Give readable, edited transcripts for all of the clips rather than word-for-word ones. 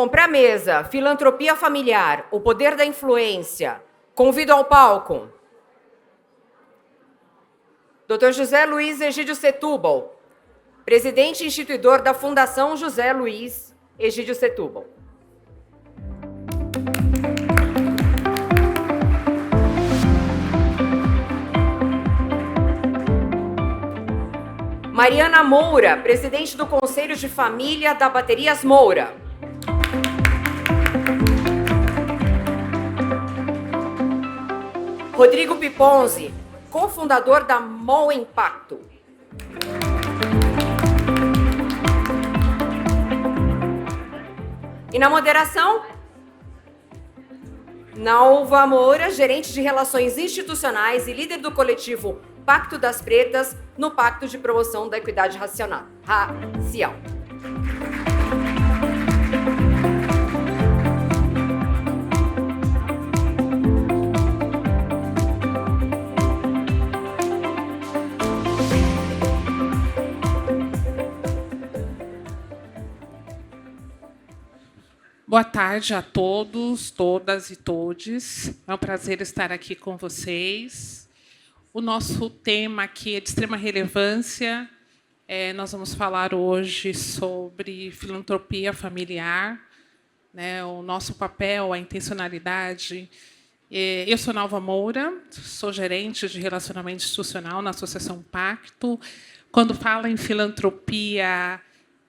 Comprar mesa, filantropia familiar, o poder da influência. Convido ao palco Dr. José Luiz Egídio Setúbal, presidente e instituidor da Fundação José Luiz Egídio Setúbal. Mariana Moura, presidente do Conselho de Família da Baterias Moura. Rodrigo Piponzi, cofundador da MOL Impacto. E na moderação, Nalva Moura, gerente de Relações Institucionais e líder do coletivo Pacto das Pretas, no Pacto de Promoção da Equidade Racial. Boa tarde a todos, todas e todes. É um prazer estar aqui com vocês. O nosso tema aqui é de extrema relevância. Nós vamos falar hoje sobre filantropia familiar, né, o nosso papel, a intencionalidade. Eu sou Nalva Moura, sou gerente de relacionamento institucional na Associação Pacto. Quando fala em filantropia,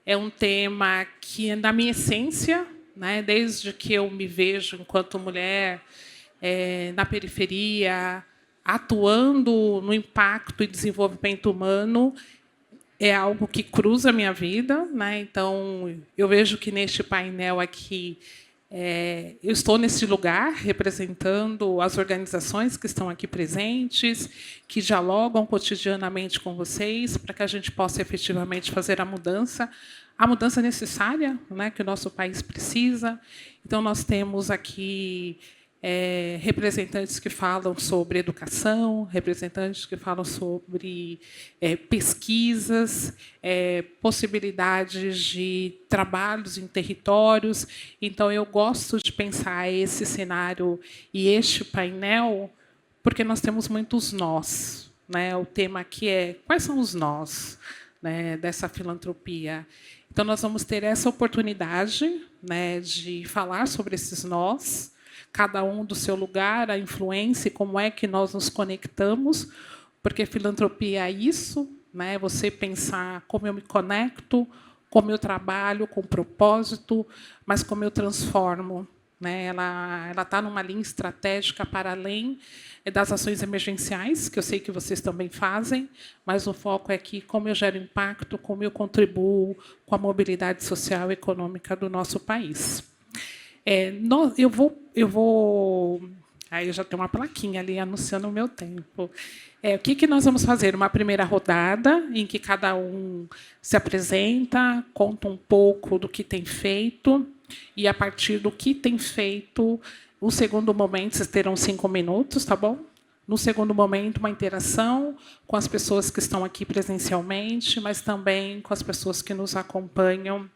é um tema que é da minha essência, né, desde que eu me vejo enquanto mulher na periferia, atuando no impacto e desenvolvimento humano, é algo que cruza a minha vida, né? Então, eu vejo que neste painel aqui, eu estou nesse lugar representando as organizações que estão aqui presentes, que dialogam cotidianamente com vocês, para que a gente possa efetivamente fazer a mudança necessária, né, que o nosso país precisa. Então, nós temos aqui representantes que falam sobre educação, representantes que falam sobre pesquisas, possibilidades de trabalhos em territórios. Então, eu gosto de pensar esse cenário e este painel, porque nós temos muitos nós, né? O tema aqui é quais são os nós, né, dessa filantropia. Então, nós vamos ter essa oportunidade, né, de falar sobre esses nós, cada um do seu lugar, a influência e como é que nós nos conectamos, porque filantropia é isso, né, você pensar como eu me conecto, como eu trabalho com propósito, mas como eu transformo. Né? Ela está numa linha estratégica para além das ações emergenciais, que eu sei que vocês também fazem, mas o foco é aqui como eu gero impacto, como eu contribuo com a mobilidade social e econômica do nosso país. Eu vou... Aí eu já tenho uma plaquinha ali anunciando o meu tempo. O que nós vamos fazer? Uma primeira rodada, em que cada um se apresenta, conta um pouco do que tem feito, e, a partir do que tem feito, o segundo momento, vocês terão 5 minutos, tá bom? No segundo momento, uma interação com as pessoas que estão aqui presencialmente, mas também com as pessoas que nos acompanham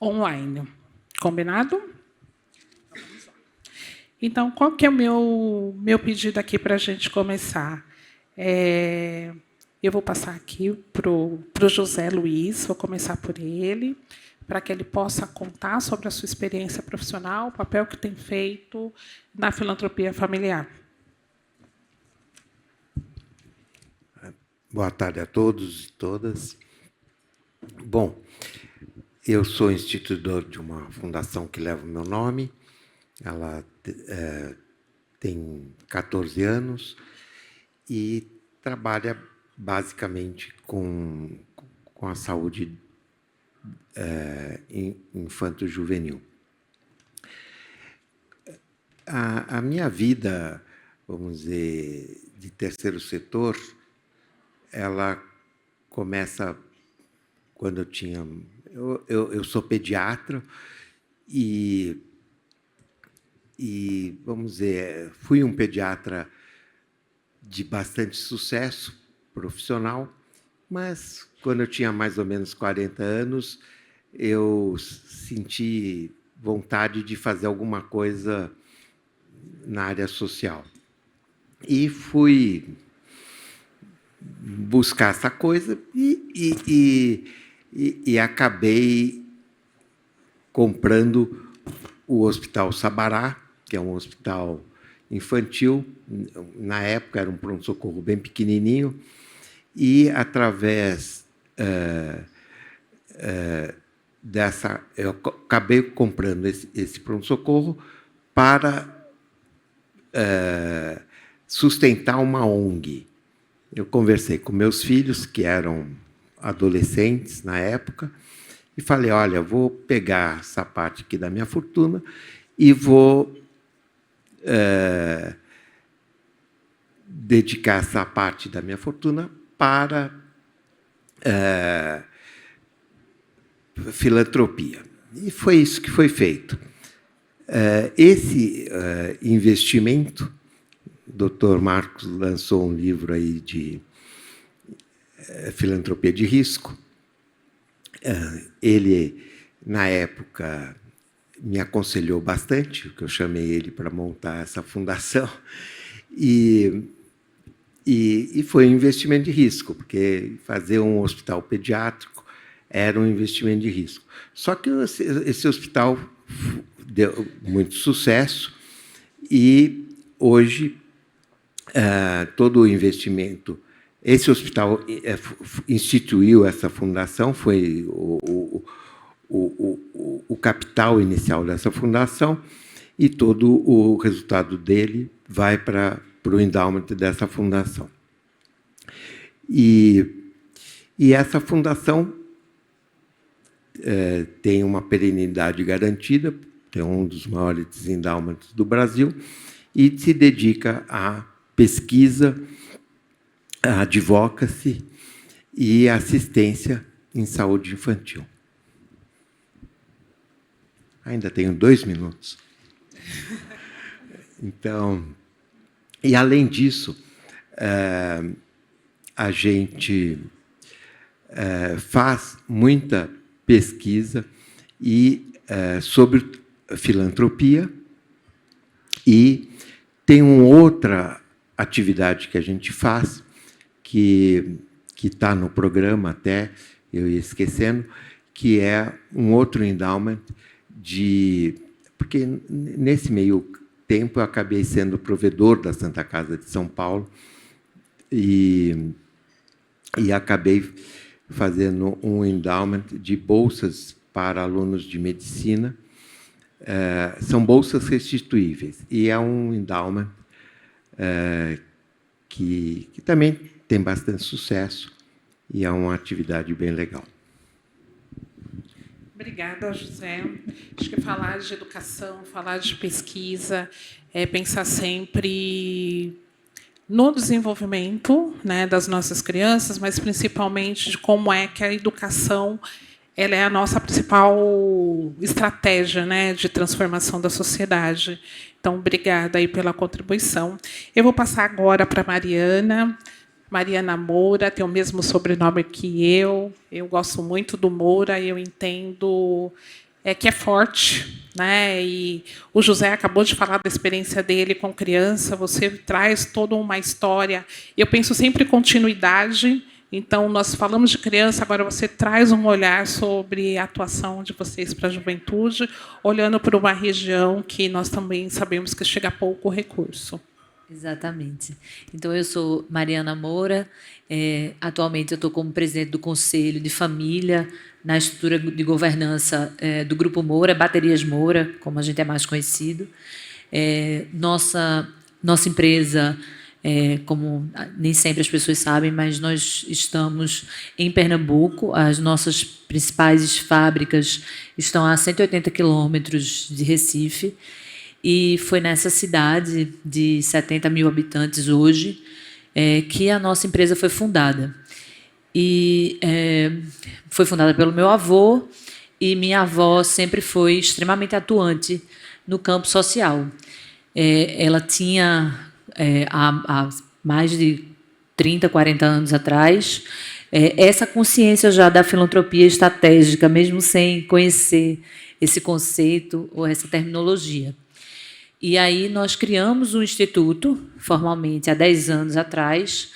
online. Combinado? Então, qual que é o meu pedido aqui para a gente começar? Eu vou passar aqui para o José Luiz, vou começar por ele, para que ele possa contar sobre a sua experiência profissional, o papel que tem feito na filantropia familiar. Boa tarde a todos e todas. Bom, eu sou instituidor de uma fundação que leva o meu nome. Ela tem 14 anos e trabalha basicamente com a saúde infanto-juvenil. A minha vida, vamos dizer, de terceiro setor, ela começa quando eu tinha... Eu sou pediatra e, vamos dizer, fui um pediatra de bastante sucesso profissional, mas, quando eu tinha mais ou menos 40 anos, eu senti vontade de fazer alguma coisa na área social. E fui buscar essa coisa e acabei comprando o Hospital Sabará, que é um hospital infantil. Na época era um pronto-socorro bem pequenininho, e através dessa, eu acabei comprando esse pronto-socorro para sustentar uma ONG. Eu conversei com meus filhos, que eram adolescentes na época, e falei, olha, vou pegar essa parte aqui da minha fortuna e vou dedicar essa parte da minha fortuna para filantropia. E foi isso que foi feito. Esse investimento, o Dr. Marcos lançou um livro aí de filantropia de risco. Ele, na época, me aconselhou bastante, porque eu chamei ele para montar essa fundação, e foi um investimento de risco, porque fazer um hospital pediátrico era um investimento de risco. Só que esse hospital deu muito sucesso e, hoje, todo o investimento... Esse hospital instituiu essa fundação, foi o capital inicial dessa fundação, e todo o resultado dele vai para o endowment dessa fundação. E essa fundação tem uma perenidade garantida, é um dos maiores endowments do Brasil, e se dedica à pesquisa, à advocacy e assistência em saúde infantil. Ainda tenho 2 minutos. Então, e, além disso, a gente faz muita pesquisa sobre filantropia, e tem uma outra atividade que a gente faz, que está no programa até, eu ia esquecendo, que é um outro endowment porque nesse meio tempo eu acabei sendo provedor da Santa Casa de São Paulo e acabei fazendo um endowment de bolsas para alunos de medicina. São bolsas restituíveis, e é um endowment que também tem bastante sucesso e é uma atividade bem legal. Obrigada, José. Acho que falar de educação, falar de pesquisa, é pensar sempre no desenvolvimento, né, das nossas crianças, mas principalmente de como é que a educação ela é a nossa principal estratégia, né, de transformação da sociedade. Então, obrigada aí pela contribuição. Eu vou passar agora para a Mariana Moura, tem o mesmo sobrenome que eu. Eu gosto muito do Moura, e eu entendo que é forte, né? E o José acabou de falar da experiência dele com criança, você traz toda uma história. Eu penso sempre em continuidade. Então, nós falamos de criança, agora você traz um olhar sobre a atuação de vocês para a juventude, olhando para uma região que nós também sabemos que chega pouco recurso. Exatamente. Então, eu sou Mariana Moura. Atualmente, eu estou como presidente do Conselho de Família na estrutura de governança do Grupo Moura, Baterias Moura, como a gente é mais conhecido. Nossa empresa, como nem sempre as pessoas sabem, mas nós estamos em Pernambuco. As nossas principais fábricas estão a 180 quilômetros de Recife. E foi nessa cidade de 70 mil habitantes hoje que a nossa empresa foi fundada. E foi fundada pelo meu avô, e minha avó sempre foi extremamente atuante no campo social. Ela tinha, há mais de 30, 40 anos atrás, essa consciência já da filantropia estratégica, mesmo sem conhecer esse conceito ou essa terminologia. E aí nós criamos um instituto, formalmente, há 10 anos atrás,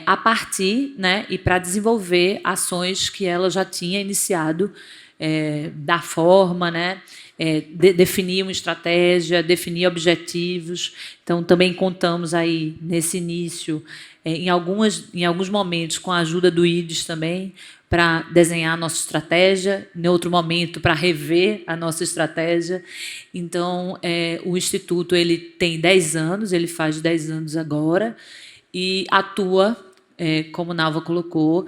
a partir, né, e para desenvolver ações que ela já tinha iniciado, da forma, né, definir uma estratégia, definir objetivos. Então, também contamos aí, nesse início, em alguns momentos, com a ajuda do IDES também, para desenhar a nossa estratégia, em outro momento, para rever a nossa estratégia. Então, o Instituto ele tem 10 anos, ele faz 10 anos agora, e atua, como Nalva colocou,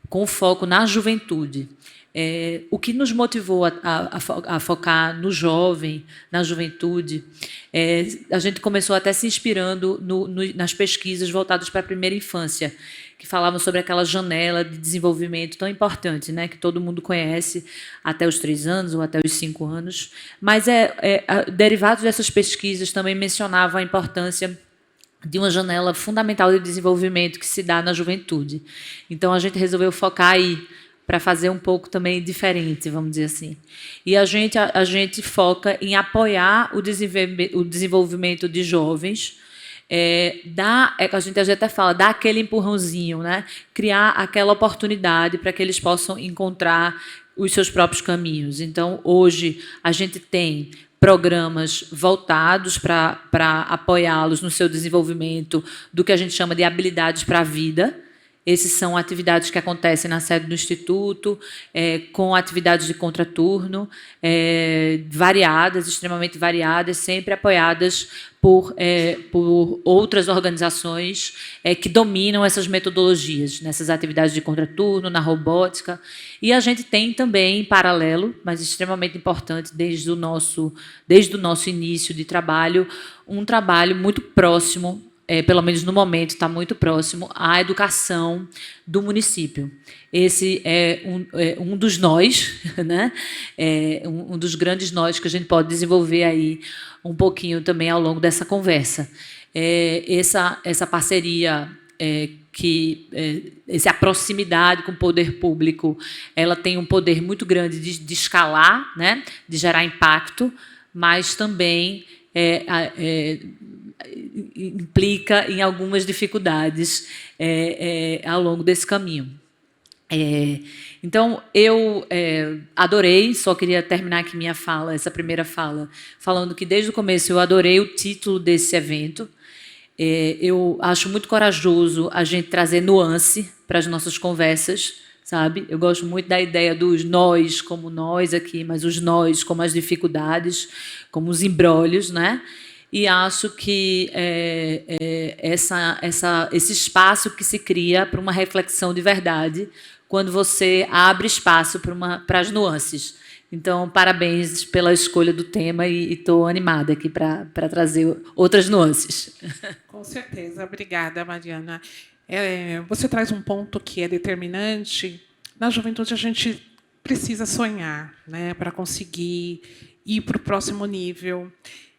com foco na juventude. O que nos motivou a focar no jovem, na juventude, a gente começou até se inspirando nas pesquisas voltadas para a primeira infância, que falavam sobre aquela janela de desenvolvimento tão importante, né, que todo mundo conhece, até os 3 anos ou até os 5 anos. Mas derivados dessas pesquisas também mencionavam a importância de uma janela fundamental de desenvolvimento que se dá na juventude. Então, a gente resolveu focar aí, para fazer um pouco também diferente, vamos dizer assim. E a gente foca em apoiar o desenvolvimento de jovens, a gente até fala, dar aquele empurrãozinho, né? Criar aquela oportunidade para que eles possam encontrar os seus próprios caminhos. Então, hoje, a gente tem programas voltados para apoiá-los no seu desenvolvimento do que a gente chama de habilidades para a vida. Essas são atividades que acontecem na sede do Instituto, com atividades de contraturno, variadas, extremamente variadas, sempre apoiadas por outras organizações que dominam essas metodologias, nessas atividades de contraturno, na robótica. E a gente tem também, em paralelo, mas extremamente importante desde o nosso início de trabalho, um trabalho muito próximo, pelo menos no momento, está muito próximo à educação do município. Esse é um dos nós, né? Um dos grandes nós que a gente pode desenvolver aí um pouquinho também ao longo dessa conversa. Essa parceria, essa proximidade com o poder público, ela tem um poder muito grande de escalar, né? De gerar impacto, mas também implica em algumas dificuldades ao longo desse caminho. Então, eu adorei, só queria terminar aqui minha fala, essa primeira fala, falando que desde o começo eu adorei o título desse evento. Eu acho muito corajoso a gente trazer nuance para as nossas conversas, sabe? Eu gosto muito da ideia dos nós como nós aqui, mas os nós como as dificuldades, como os embrólios, né? E acho que esse espaço que se cria para uma reflexão de verdade, quando você abre espaço para as nuances. Então, parabéns pela escolha do tema e estou animada aqui para trazer outras nuances. Com certeza. Obrigada, Mariana. Você traz um ponto que é determinante. Na juventude, a gente precisa sonhar, né, para conseguir ir para o próximo nível.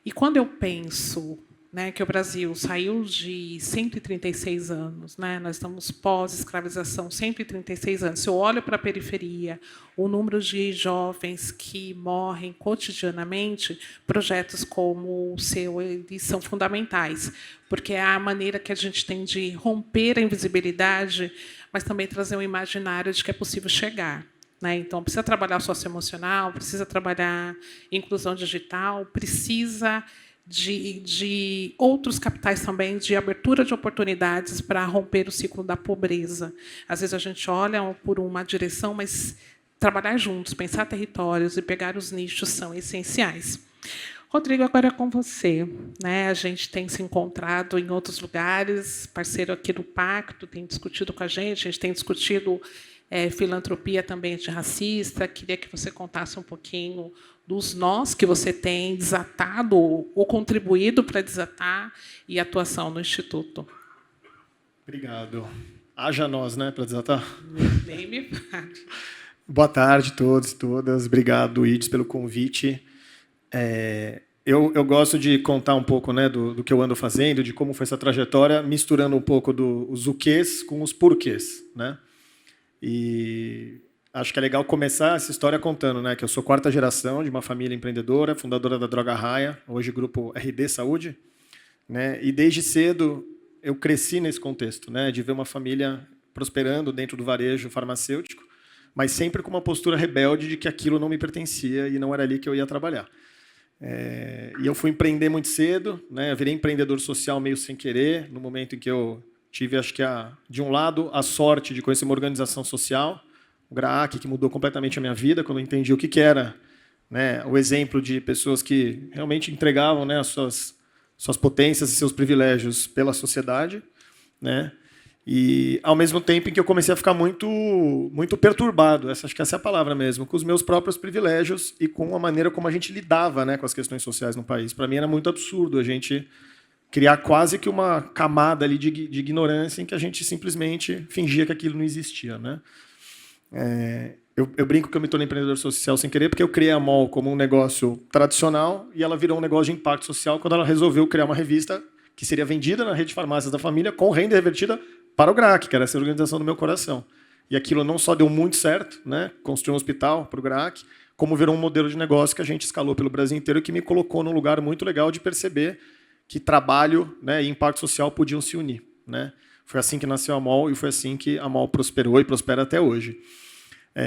E quando eu penso, né, que o Brasil saiu de 136 anos, né, nós estamos pós-escravização, 136 anos. Se eu olho para a periferia, o número de jovens que morrem cotidianamente, projetos como o seu eles são fundamentais, porque é a maneira que a gente tem de romper a invisibilidade, mas também trazer um imaginário de que é possível chegar. Então, precisa trabalhar socioemocional, precisa trabalhar inclusão digital, precisa de outros capitais também, de abertura de oportunidades para romper o ciclo da pobreza. Às vezes a gente olha por uma direção, mas trabalhar juntos, pensar territórios e pegar os nichos são essenciais. Rodrigo, agora é com você. A gente tem se encontrado em outros lugares, parceiro aqui do Pacto, tem discutido com a gente tem discutido filantropia também antirracista. Queria que você contasse um pouquinho dos nós que você tem desatado ou contribuído para desatar e atuação no Instituto. Obrigado. Haja nós, né, para desatar? Nem me fale. Boa tarde a todos e todas. Obrigado, IDES, pelo convite. Eu gosto de contar um pouco, né, do que eu ando fazendo, de como foi essa trajetória, misturando um pouco os o quês com os porquês, né? E acho que é legal começar essa história contando, né, que eu sou 4ª geração de uma família empreendedora, fundadora da Droga Raia, hoje grupo RD Saúde, né, e desde cedo eu cresci nesse contexto, né, de ver uma família prosperando dentro do varejo farmacêutico, mas sempre com uma postura rebelde de que aquilo não me pertencia e não era ali que eu ia trabalhar. E eu fui empreender muito cedo, né, eu virei empreendedor social meio sem querer, no momento em que eu tive, acho que, de um lado, a sorte de conhecer uma organização social, o GRAAC, que mudou completamente a minha vida, quando eu entendi o que era, né, o exemplo de pessoas que realmente entregavam, né, as suas potências e seus privilégios pela sociedade, né, e, ao mesmo tempo em que eu comecei a ficar muito perturbado, acho que essa é a palavra mesmo, com os meus próprios privilégios e com a maneira como a gente lidava, né, com as questões sociais no país. Para mim era muito absurdo a gente criar quase que uma camada ali de ignorância em que a gente simplesmente fingia que aquilo não existia, né? Eu brinco que eu me tornei empreendedor social sem querer, porque eu criei a MOL como um negócio tradicional e ela virou um negócio de impacto social quando ela resolveu criar uma revista que seria vendida na rede de farmácias da família com renda revertida para o GRAAC, que era essa organização do meu coração. E aquilo não só deu muito certo, né, construiu um hospital para o GRAAC, como virou um modelo de negócio que a gente escalou pelo Brasil inteiro e que me colocou num lugar muito legal de perceber que trabalho, né, e impacto social podiam se unir, né? Foi assim que nasceu a MOL e foi assim que a MOL prosperou e prospera até hoje.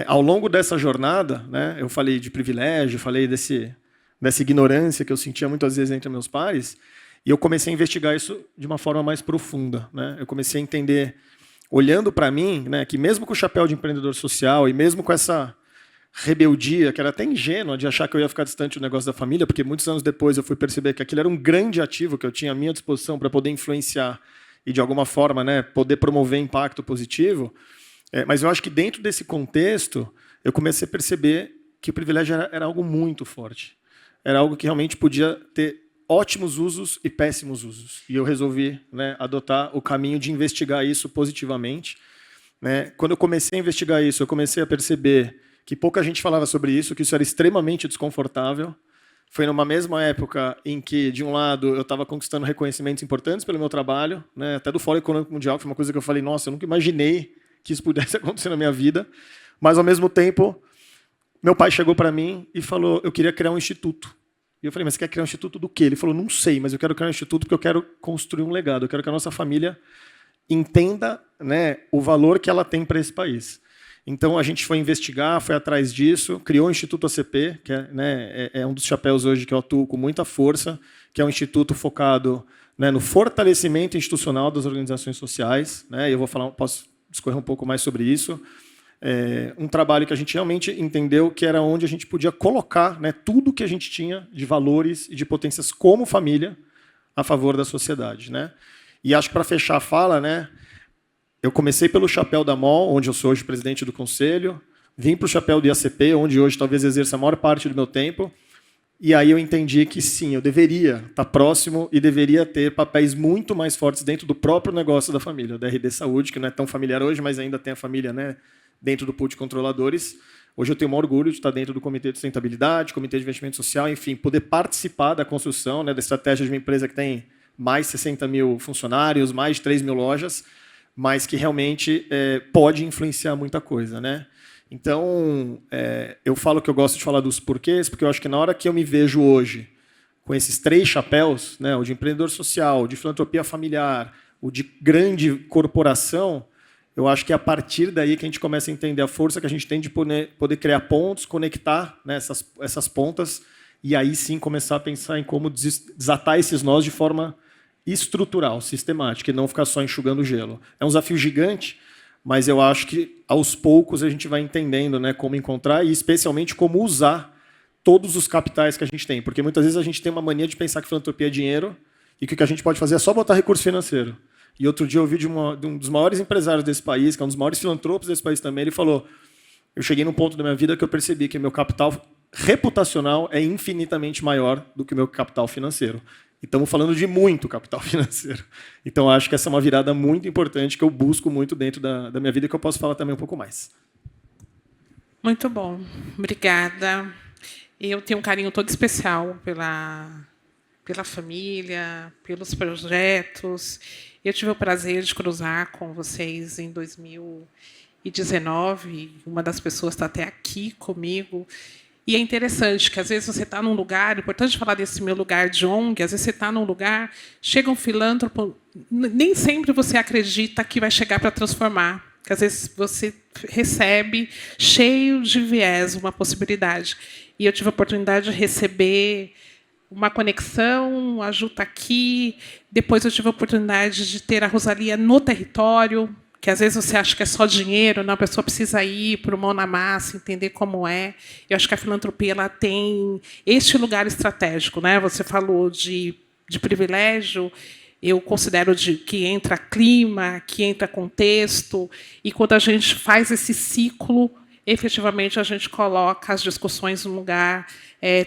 Ao longo dessa jornada, né, eu falei de privilégio, falei dessa ignorância que eu sentia muitas vezes entre meus pares, e eu comecei a investigar isso de uma forma mais profunda, né? Eu comecei a entender, olhando para mim, né, que mesmo com o chapéu de empreendedor social e mesmo com essa rebeldia, que era até ingênua, de achar que eu ia ficar distante do negócio da família, porque muitos anos depois eu fui perceber que aquilo era um grande ativo que eu tinha à minha disposição para poder influenciar e, de alguma forma, né, poder promover impacto positivo. Mas eu acho que dentro desse contexto, eu comecei a perceber que o privilégio era algo muito forte. Era algo que realmente podia ter ótimos usos e péssimos usos. E eu resolvi, né, adotar o caminho de investigar isso positivamente. Né? Quando eu comecei a investigar isso, eu comecei a perceber que pouca gente falava sobre isso, que isso era extremamente desconfortável. Foi numa mesma época em que, de um lado, eu estava conquistando reconhecimentos importantes pelo meu trabalho, né, até do Fórum Econômico Mundial, que foi uma coisa que eu falei, nossa, eu nunca imaginei que isso pudesse acontecer na minha vida. Mas, ao mesmo tempo, meu pai chegou para mim e falou, eu queria criar um instituto. E eu falei, mas você quer criar um instituto do quê? Ele falou, não sei, mas eu quero criar um instituto porque eu quero construir um legado, eu quero que a nossa família entenda, né, o valor que ela tem para esse país. Então, a gente foi investigar, foi atrás disso, criou o Instituto ACP, que é um dos chapéus hoje que eu atuo com muita força, que é um instituto focado, né, no fortalecimento institucional das organizações sociais. Né, eu posso discorrer um pouco mais sobre isso. Um trabalho que a gente realmente entendeu que era onde a gente podia colocar, né, tudo que a gente tinha de valores e de potências como família a favor da sociedade. Né? E acho que, para fechar a fala, né, eu comecei pelo chapéu da MOL, onde eu sou hoje presidente do conselho, vim para o chapéu do IACP, onde hoje talvez exerça a maior parte do meu tempo, e aí eu entendi que sim, eu deveria estar próximo e deveria ter papéis muito mais fortes dentro do próprio negócio da família, da RD Saúde, que não é tão familiar hoje, mas ainda tem a família, né, dentro do pool de controladores. Hoje eu tenho um orgulho de estar dentro do Comitê de Sustentabilidade, Comitê de Investimento Social, enfim, poder participar da construção, né, da estratégia de uma empresa que tem mais de 60 mil funcionários, mais de 3 mil lojas, mas que realmente pode influenciar muita coisa. Né? Então, eu falo que eu gosto de falar dos porquês, porque eu acho que na hora que eu me vejo hoje com esses 3 chapéus, né, o de empreendedor social, o de filantropia familiar, o de grande corporação, eu acho que é a partir daí que a gente começa a entender a força que a gente tem de poder criar pontos, conectar, né, essas pontas, e aí sim começar a pensar em como desatar esses nós de forma estrutural, sistemática, e não ficar só enxugando gelo. É um desafio gigante, mas eu acho que, aos poucos, a gente vai entendendo, né, como encontrar e, especialmente, como usar todos os capitais que a gente tem. Porque, muitas vezes, a gente tem uma mania de pensar que filantropia é dinheiro e que o que a gente pode fazer é só botar recurso financeiro. E outro dia eu ouvi de um dos maiores empresários desse país, que é um dos maiores filantropos desse país também, ele falou, eu cheguei num ponto da minha vida que eu percebi que meu capital reputacional é infinitamente maior do que o meu capital financeiro. E estamos falando de muito capital financeiro. Então, acho que essa é uma virada muito importante que eu busco muito dentro da minha vida e que eu posso falar também um pouco mais. Muito bom. Obrigada. Eu tenho um carinho todo especial pela família, pelos projetos. Eu tive o prazer de cruzar com vocês em 2018, 2019, uma das pessoas está até aqui comigo. E é interessante que, às vezes, você está num lugar, é importante falar desse meu lugar de ONG, às vezes você está num lugar, chega um filântropo, nem sempre você acredita que vai chegar para transformar, que às vezes você recebe cheio de viés, uma possibilidade. E eu tive a oportunidade de receber uma conexão, a Ju está aqui, depois eu tive a oportunidade de ter a Rosalia no território, que às vezes você acha que é só dinheiro, não, a pessoa precisa ir para o mão na massa, entender como é. Eu acho que a filantropia ela tem este lugar estratégico, né? Você falou de privilégio, eu considero que entra clima, que entra contexto, e quando a gente faz esse ciclo, efetivamente a gente coloca as discussões num lugar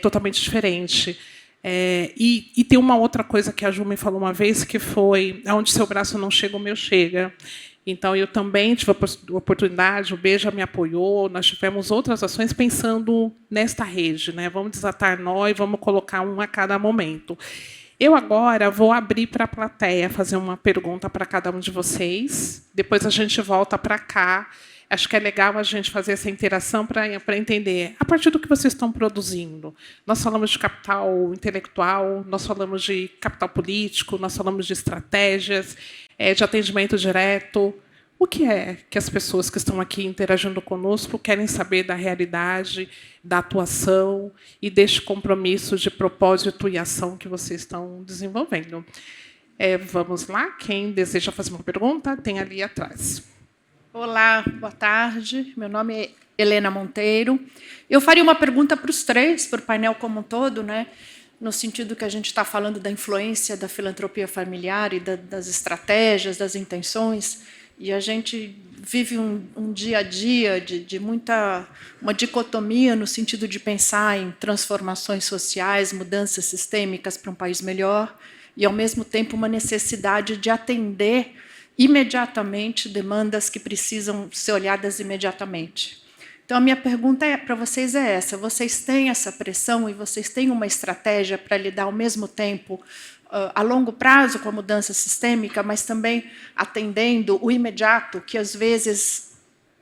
totalmente diferente. E tem uma outra coisa que a Ju me falou uma vez, que foi: onde seu braço não chega, o meu chega. Então, eu também tive a oportunidade, o Beija me apoiou, nós tivemos outras ações pensando nesta rede, né? Vamos desatar nó e vamos colocar um a cada momento. Eu agora vou abrir para a plateia, fazer uma pergunta para cada um de vocês, depois a gente volta para cá. Acho que é legal a gente fazer essa interação para entender, a partir do que vocês estão produzindo. Nós falamos de capital intelectual, nós falamos de capital político, nós falamos de estratégias, de atendimento direto. O que é que as pessoas que estão aqui interagindo conosco querem saber da realidade, da atuação e deste compromisso de propósito e ação que vocês estão desenvolvendo? Vamos lá, quem deseja fazer uma pergunta, tem ali atrás. Olá, boa tarde. Meu nome é Helena Monteiro. Eu faria uma pergunta para os três, para o painel como um todo, né? No sentido que a gente está falando da influência da filantropia familiar e das estratégias, das intenções, e a gente vive um dia a dia de uma dicotomia no sentido de pensar em transformações sociais, mudanças sistêmicas para um país melhor, e, ao mesmo tempo, uma necessidade de atender imediatamente demandas que precisam ser olhadas imediatamente. Então, a minha pergunta para vocês é essa: vocês têm essa pressão e vocês têm uma estratégia para lidar, ao mesmo tempo, a longo prazo com a mudança sistêmica, mas também atendendo o imediato, que às vezes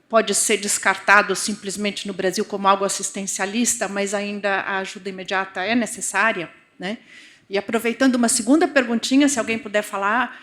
pode ser descartado simplesmente no Brasil como algo assistencialista, mas ainda a ajuda imediata é necessária, né? E, aproveitando uma segunda perguntinha, se alguém puder falar,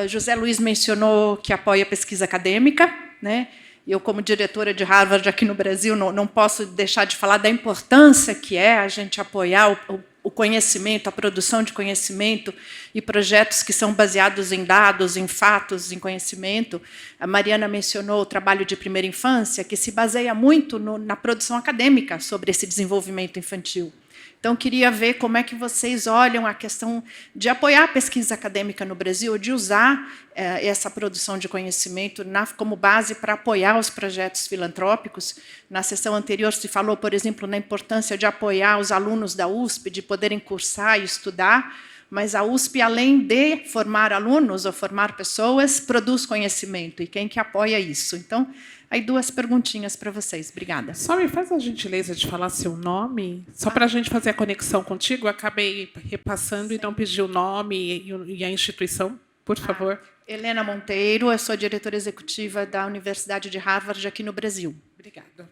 José Luiz mencionou que apoia a pesquisa acadêmica, né? Eu, como diretora de Harvard aqui no Brasil, não posso deixar de falar da importância que é a gente apoiar o conhecimento, a produção de conhecimento e projetos que são baseados em dados, em fatos, em conhecimento. A Mariana mencionou o trabalho de primeira infância, que se baseia muito na produção acadêmica sobre esse desenvolvimento infantil. Então, queria ver como é que vocês olham a questão de apoiar a pesquisa acadêmica no Brasil, de usar essa produção de conhecimento como base para apoiar os projetos filantrópicos. Na sessão anterior se falou, por exemplo, na importância de apoiar os alunos da USP, de poderem cursar e estudar, mas a USP, além de formar alunos ou formar pessoas, produz conhecimento, e quem que apoia isso? Então, aí duas perguntinhas para vocês. Obrigada. Só me faz a gentileza de falar seu nome, só para a gente fazer a conexão contigo. Eu acabei repassando e não pedi o nome e a instituição, por favor. Helena Monteiro, eu sou diretora executiva da Universidade de Harvard, aqui no Brasil. Obrigada.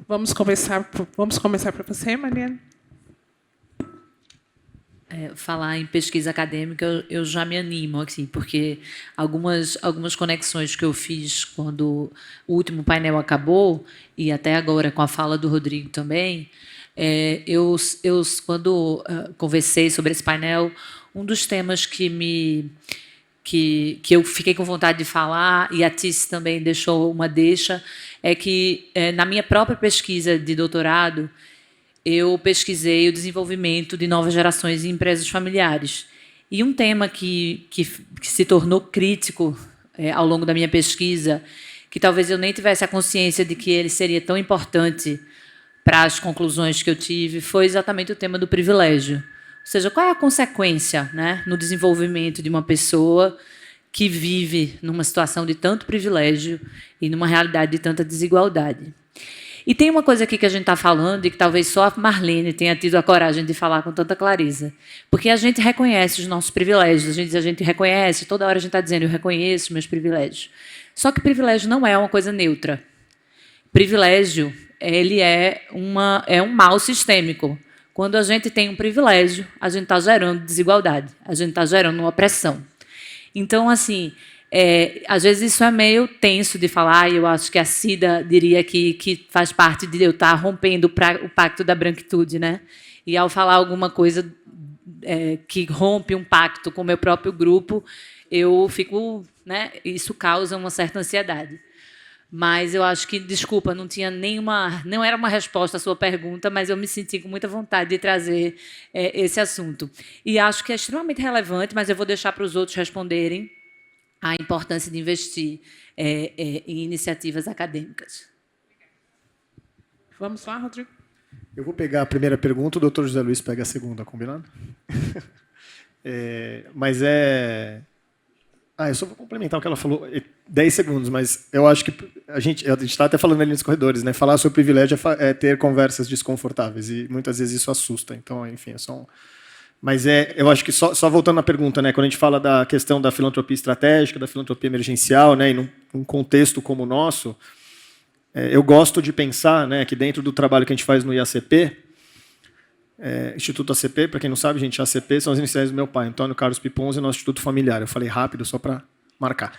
Vamos começar por você, Mariana. Falar em pesquisa acadêmica, eu já me animo, assim, porque algumas conexões que eu fiz quando o último painel acabou, e até agora com a fala do Rodrigo também, eu quando conversei sobre esse painel, um dos temas que eu fiquei com vontade de falar, e a Tice também deixou uma deixa, é que, na minha própria pesquisa de doutorado, eu pesquisei o desenvolvimento de novas gerações em empresas familiares. E um tema que se tornou crítico ao longo da minha pesquisa, que talvez eu nem tivesse a consciência de que ele seria tão importante para as conclusões que eu tive, foi exatamente o tema do privilégio. Ou seja, qual é a consequência, né, no desenvolvimento de uma pessoa que vive numa situação de tanto privilégio e numa realidade de tanta desigualdade. E tem uma coisa aqui que a gente está falando e que talvez só a Marlene tenha tido a coragem de falar com tanta clareza. Porque a gente reconhece os nossos privilégios, a gente reconhece, toda hora a gente está dizendo, eu reconheço meus privilégios. Só que privilégio não é uma coisa neutra. Privilégio, ele é um mal sistêmico. Quando a gente tem um privilégio, a gente está gerando desigualdade, a gente está gerando uma opressão. Então, assim, às vezes isso é meio tenso de falar, e eu acho que a Cida diria que faz parte de eu estar rompendo o pacto da branquitude, né? E ao falar alguma coisa que rompe um pacto com o meu próprio grupo, eu fico, né? Isso causa uma certa ansiedade. Mas eu acho que, desculpa, não era uma resposta à sua pergunta, mas eu me senti com muita vontade de trazer esse assunto. E acho que é extremamente relevante, mas eu vou deixar para os outros responderem a importância de investir em iniciativas acadêmicas. Vamos lá, Rodrigo? Eu vou pegar a primeira pergunta, o doutor José Luiz pega a segunda, combinado? Eu só vou complementar o que ela falou, 10 segundos, mas eu acho que a gente está até falando ali nos corredores, né? Falar sobre privilégio é ter conversas desconfortáveis, e muitas vezes isso assusta. Então, enfim, Mas eu acho que, só voltando à pergunta, né? Quando a gente fala da questão da filantropia estratégica, da filantropia emergencial, né? E num contexto como o nosso, eu gosto de pensar, né, que dentro do trabalho que a gente faz no IACP, Instituto ACP, para quem não sabe, gente, ACP são as iniciais do meu pai, Antônio Carlos Piponza, e nosso Instituto Familiar. Eu falei rápido só para marcar.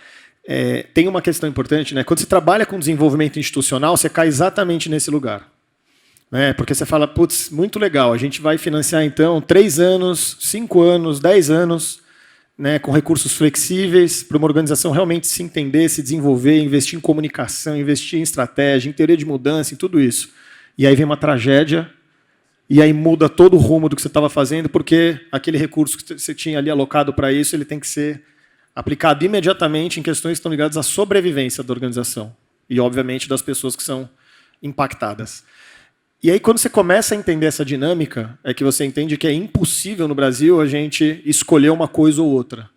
Tem uma questão importante, né? Quando você trabalha com desenvolvimento institucional, você cai exatamente nesse lugar. Porque você fala, putz, muito legal, a gente vai financiar, então, 3 anos, 5 anos, 10 anos, né, com recursos flexíveis, para uma organização realmente se entender, se desenvolver, investir em comunicação, investir em estratégia, em teoria de mudança, em tudo isso. E aí vem uma tragédia, e aí muda todo o rumo do que você estava fazendo, porque aquele recurso que você tinha ali alocado para isso, ele tem que ser aplicado imediatamente em questões que estão ligadas à sobrevivência da organização e, obviamente, das pessoas que são impactadas. E aí, quando você começa a entender essa dinâmica, é que você entende que é impossível no Brasil a gente escolher uma coisa ou outra.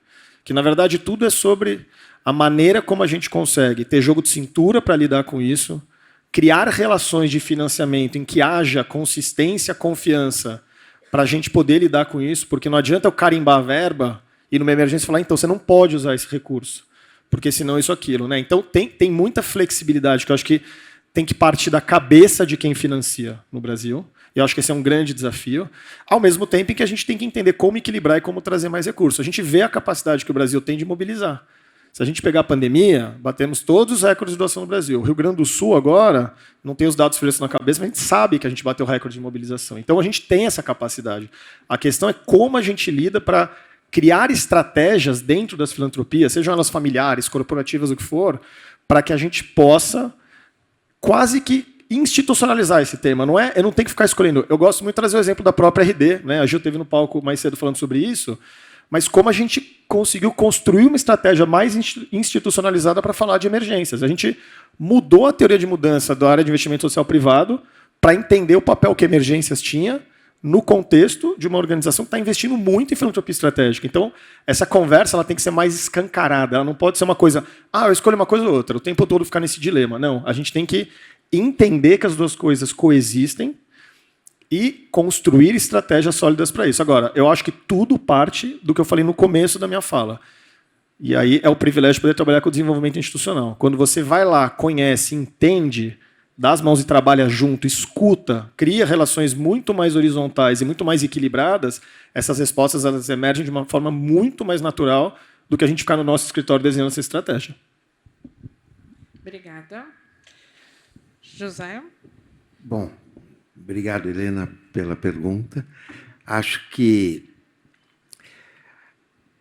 Que, na verdade, tudo é sobre a maneira como a gente consegue ter jogo de cintura para lidar com isso, criar relações de financiamento em que haja consistência, confiança, para a gente poder lidar com isso, porque não adianta eu carimbar a verba e numa emergência falar, então, você não pode usar esse recurso, porque senão isso, aquilo. Né? Então, tem muita flexibilidade, que eu acho que tem que partir da cabeça de quem financia no Brasil. E eu acho que esse é um grande desafio. Ao mesmo tempo em que a gente tem que entender como equilibrar e como trazer mais recursos. A gente vê a capacidade que o Brasil tem de mobilizar. Se a gente pegar a pandemia, batemos todos os recordes de doação no Brasil. O Rio Grande do Sul, agora, não tem os dados frescos na cabeça, mas a gente sabe que a gente bateu o recorde de mobilização. Então, a gente tem essa capacidade. A questão é como a gente lida para criar estratégias dentro das filantropias, sejam elas familiares, corporativas, o que for, para que a gente possa quase que institucionalizar esse tema. Eu não tenho que ficar escolhendo. Eu gosto muito de trazer o exemplo da própria RD. Né? A Gil esteve no palco mais cedo falando sobre isso, mas como a gente conseguiu construir uma estratégia mais institucionalizada para falar de emergências. A gente mudou a teoria de mudança da área de investimento social privado para entender o papel que emergências tinha no contexto de uma organização que está investindo muito em filantropia estratégica. Então, essa conversa ela tem que ser mais escancarada. Ela não pode ser uma coisa, eu escolho uma coisa ou outra, o tempo todo ficar nesse dilema. Não, a gente tem que entender que as duas coisas coexistem e construir estratégias sólidas para isso. Agora, eu acho que tudo parte do que eu falei no começo da minha fala. E aí é o privilégio de poder trabalhar com o desenvolvimento institucional. Quando você vai lá, conhece, entende, dá as mãos e trabalha junto, escuta, cria relações muito mais horizontais e muito mais equilibradas, essas respostas elas emergem de uma forma muito mais natural do que a gente ficar no nosso escritório desenhando essa estratégia. Obrigada. José? Bom, obrigado, Helena, pela pergunta.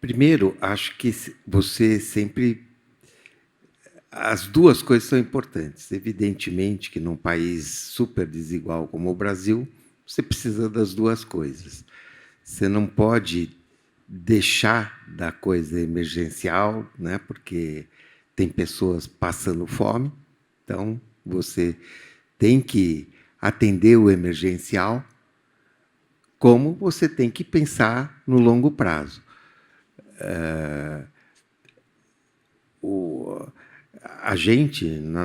Primeiro, acho que você sempre... As duas coisas são importantes. Evidentemente que num país super desigual como o Brasil, você precisa das duas coisas. Você não pode deixar da coisa emergencial, né, porque tem pessoas passando fome, então você tem que atender o emergencial, como você tem que pensar no longo prazo. A gente, na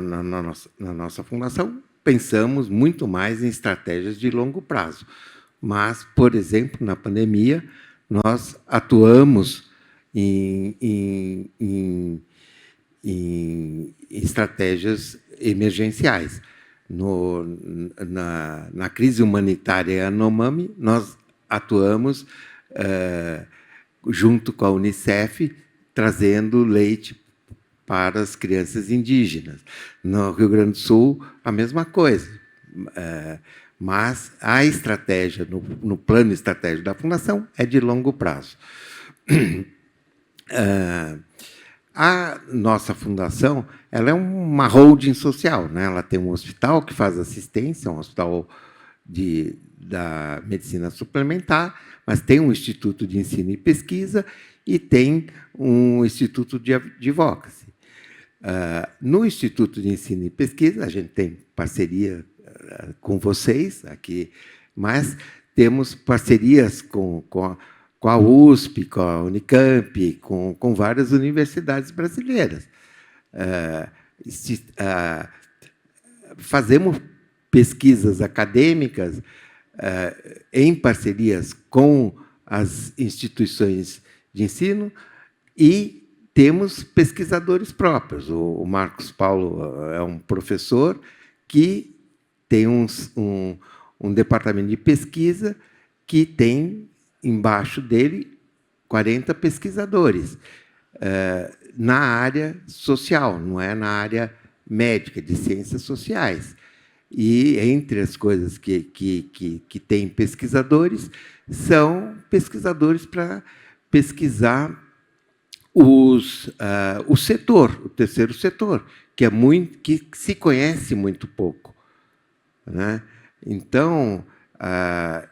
nossa fundação, pensamos muito mais em estratégias de longo prazo. Mas, por exemplo, na pandemia, nós atuamos em em estratégias emergenciais. Na crise humanitária Yanomami, nós atuamos junto com a Unicef, trazendo leite para as crianças indígenas. No Rio Grande do Sul, a mesma coisa. Mas a estratégia, no plano estratégico da Fundação, é de longo prazo. A nossa fundação, ela é uma holding social, né? Ela tem um hospital que faz assistência, um hospital da medicina suplementar, mas tem um instituto de ensino e pesquisa e tem um instituto de advocacy. No Instituto de Ensino e Pesquisa, a gente tem parceria com vocês aqui, mas temos parcerias com a USP, com a Unicamp, com várias universidades brasileiras. Fazemos pesquisas acadêmicas em parcerias com as instituições de ensino e temos pesquisadores próprios. O Marcos Paulo é um professor que tem um departamento de pesquisa que tem, embaixo dele, 40 pesquisadores na área social, não é na área médica, de ciências sociais. E, entre as coisas que tem pesquisadores, são pesquisadores para pesquisar o setor, o terceiro setor, que se conhece muito pouco, né? Então,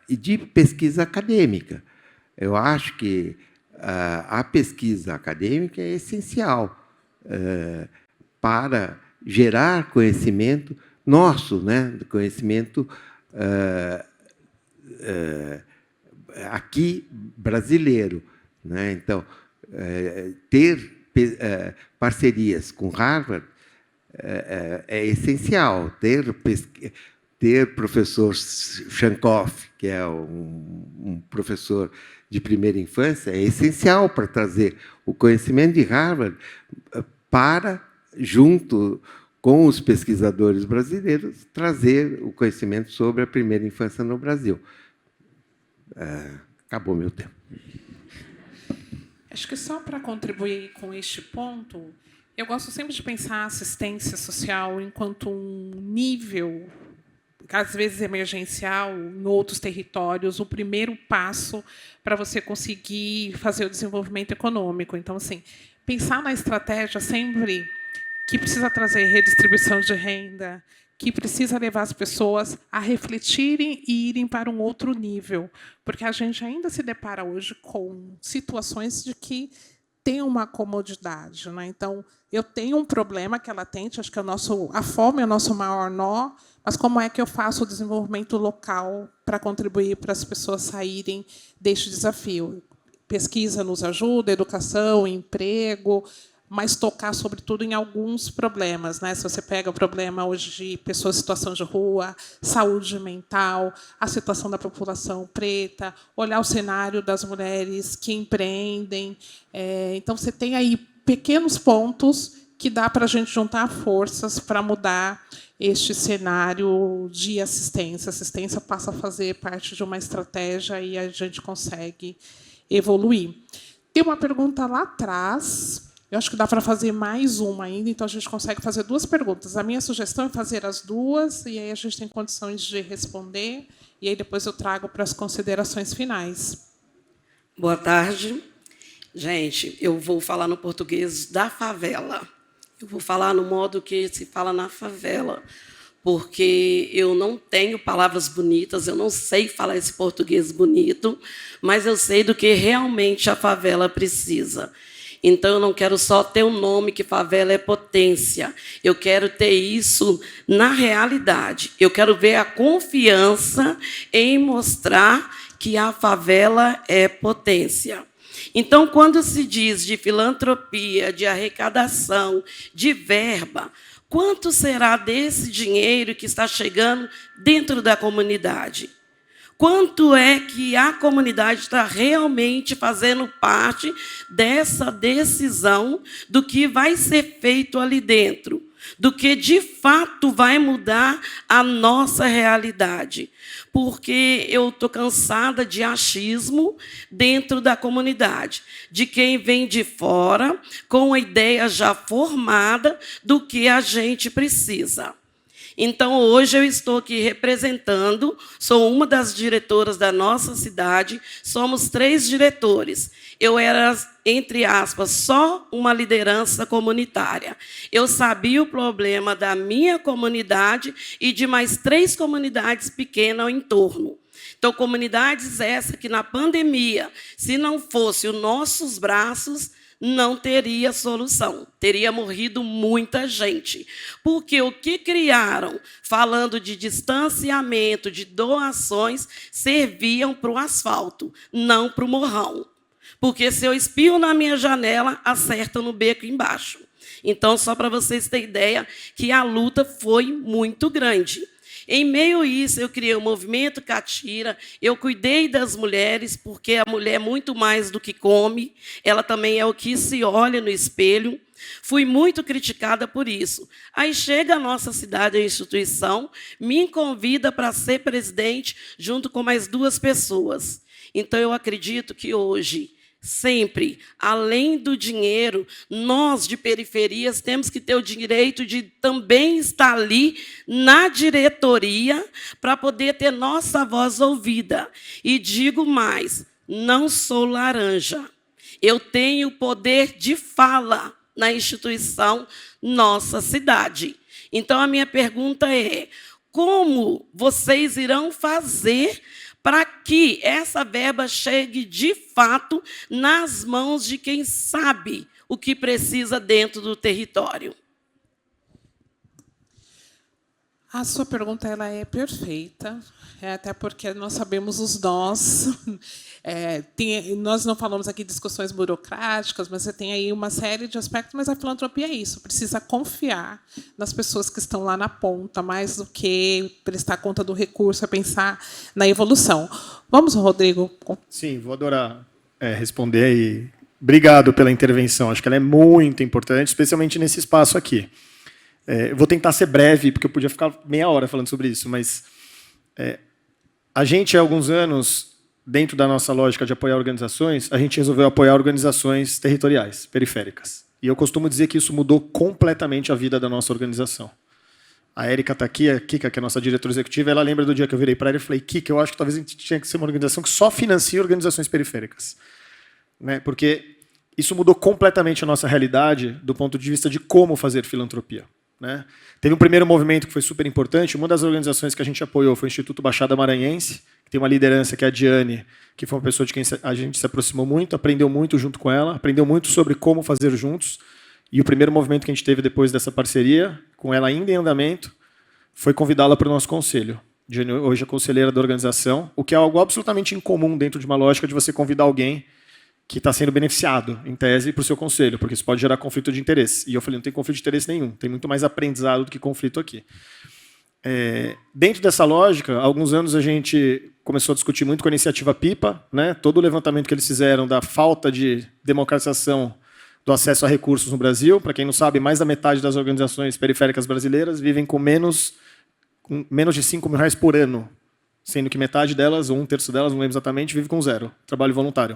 e de pesquisa acadêmica. Eu acho que a pesquisa acadêmica é essencial para gerar conhecimento nosso, né? Conhecimento aqui brasileiro, né? Então, ter parcerias com Harvard é essencial. Ter professor Shankoff, que é um professor de primeira infância, é essencial para trazer o conhecimento de Harvard para, junto com os pesquisadores brasileiros, trazer o conhecimento sobre a primeira infância no Brasil. Acabou meu tempo. Acho que só para contribuir com este ponto, eu gosto sempre de pensar a assistência social enquanto um nível, às vezes emergencial, em outros territórios, o primeiro passo para você conseguir fazer o desenvolvimento econômico. Então, assim, pensar na estratégia sempre que precisa trazer redistribuição de renda, que precisa levar as pessoas a refletirem e irem para um outro nível, porque a gente ainda se depara hoje com situações de que tem uma comodidade, né? Então, eu tenho um problema que é latente, acho que a fome é o nosso maior nó, mas como é que eu faço o desenvolvimento local para contribuir para as pessoas saírem deste desafio? Pesquisa nos ajuda, educação, emprego, mas tocar, sobretudo, em alguns problemas, né? Se você pega o problema hoje de pessoas em situação de rua, saúde mental, a situação da população preta, olhar o cenário das mulheres que empreendem. Então, você tem aí pequenos pontos que dá para a gente juntar forças para mudar este cenário de assistência. A assistência passa a fazer parte de uma estratégia e a gente consegue evoluir. Tem uma pergunta lá atrás. Eu acho que dá para fazer mais uma ainda, então a gente consegue fazer 2 perguntas. A minha sugestão é fazer as 2, e aí a gente tem condições de responder, e aí depois eu trago para as considerações finais. Boa tarde. Gente, eu vou falar no português da favela. Eu vou falar no modo que se fala na favela, porque eu não tenho palavras bonitas, eu não sei falar esse português bonito, mas eu sei do que realmente a favela precisa. Então, eu não quero só ter um nome que favela é potência. Eu quero ter isso na realidade. Eu quero ver a confiança em mostrar que a favela é potência. Então, quando se diz de filantropia, de arrecadação, de verba, quanto será desse dinheiro que está chegando dentro da comunidade? quanto é que a comunidade está realmente fazendo parte dessa decisão do que vai ser feito ali dentro, do que de fato vai mudar a nossa realidade. Porque eu estou cansada de achismo dentro da comunidade, de quem vem de fora com a ideia já formada do que a gente precisa. Então, hoje eu estou aqui representando, sou uma das diretoras da nossa cidade, somos 3 diretores. Eu era, entre aspas, só uma liderança comunitária. Eu sabia o problema da minha comunidade e de mais 3 comunidades pequenas ao entorno. Então, comunidades essas que, na pandemia, se não fosse os nossos braços, não teria solução, teria morrido muita gente. Porque o que criaram, falando de distanciamento, de doações, serviam para o asfalto, não para o morrão. Porque se eu espio na minha janela, acerta no beco embaixo. Então, só para vocês terem ideia que a luta foi muito grande. Em meio a isso, eu criei o movimento Catira, eu cuidei das mulheres, porque a mulher é muito mais do que come, ela também é o que se olha no espelho. Fui muito criticada por isso. Aí chega a nossa cidade, a instituição, me convida para ser presidente, junto com mais 2 pessoas. Então, eu acredito que hoje, sempre, além do dinheiro, nós de periferias temos que ter o direito de também estar ali na diretoria para poder ter nossa voz ouvida. E digo mais, não sou laranja. Eu tenho poder de fala na instituição Nossa Cidade. Então, a minha pergunta é, como vocês irão fazer para que essa verba chegue, de fato, nas mãos de quem sabe o que precisa dentro do território? A sua pergunta ela é perfeita, até porque nós sabemos os nós. Nós não falamos aqui de discussões burocráticas, mas você tem aí uma série de aspectos, mas a filantropia é isso, precisa confiar nas pessoas que estão lá na ponta, mais do que prestar conta do recurso, é pensar na evolução. Vamos, Rodrigo? Sim, vou adorar responder. E obrigado pela intervenção, acho que ela é muito importante, especialmente nesse espaço aqui. Eu vou tentar ser breve, porque eu podia ficar meia hora falando sobre isso, mas a gente, há alguns anos, dentro da nossa lógica de apoiar organizações, a gente resolveu apoiar organizações territoriais, periféricas. E eu costumo dizer que isso mudou completamente a vida da nossa organização. A Érica está aqui, a Kika, que é a nossa diretora executiva, ela lembra do dia que eu virei para ela e falei, Kika, eu acho que talvez a gente tinha que ser uma organização que só financia organizações periféricas. Né? Porque isso mudou completamente a nossa realidade do ponto de vista de como fazer filantropia. Né? Teve um primeiro movimento que foi super importante. Uma das organizações que a gente apoiou foi o Instituto Baixada Maranhense, que tem uma liderança que é a Diane, que foi uma pessoa de quem a gente se aproximou muito, aprendeu muito junto com ela, aprendeu muito sobre como fazer juntos. E o primeiro movimento que a gente teve depois dessa parceria, com ela ainda em andamento, foi convidá-la para o nosso conselho. Diane hoje é conselheira da organização, o que é algo absolutamente incomum dentro de uma lógica de você convidar alguém que está sendo beneficiado, em tese, para o seu conselho, porque isso pode gerar conflito de interesse. E eu falei, não tem conflito de interesse nenhum, tem muito mais aprendizado do que conflito aqui. Dentro dessa lógica, há alguns anos a gente começou a discutir muito com a iniciativa PIPA, né? Todo o levantamento que eles fizeram da falta de democratização do acesso a recursos no Brasil. Para quem não sabe, mais da metade das organizações periféricas brasileiras vivem com menos de R$5.000 por ano, sendo que metade delas, ou 1/3 delas, não lembro exatamente, vive com 0, trabalho voluntário.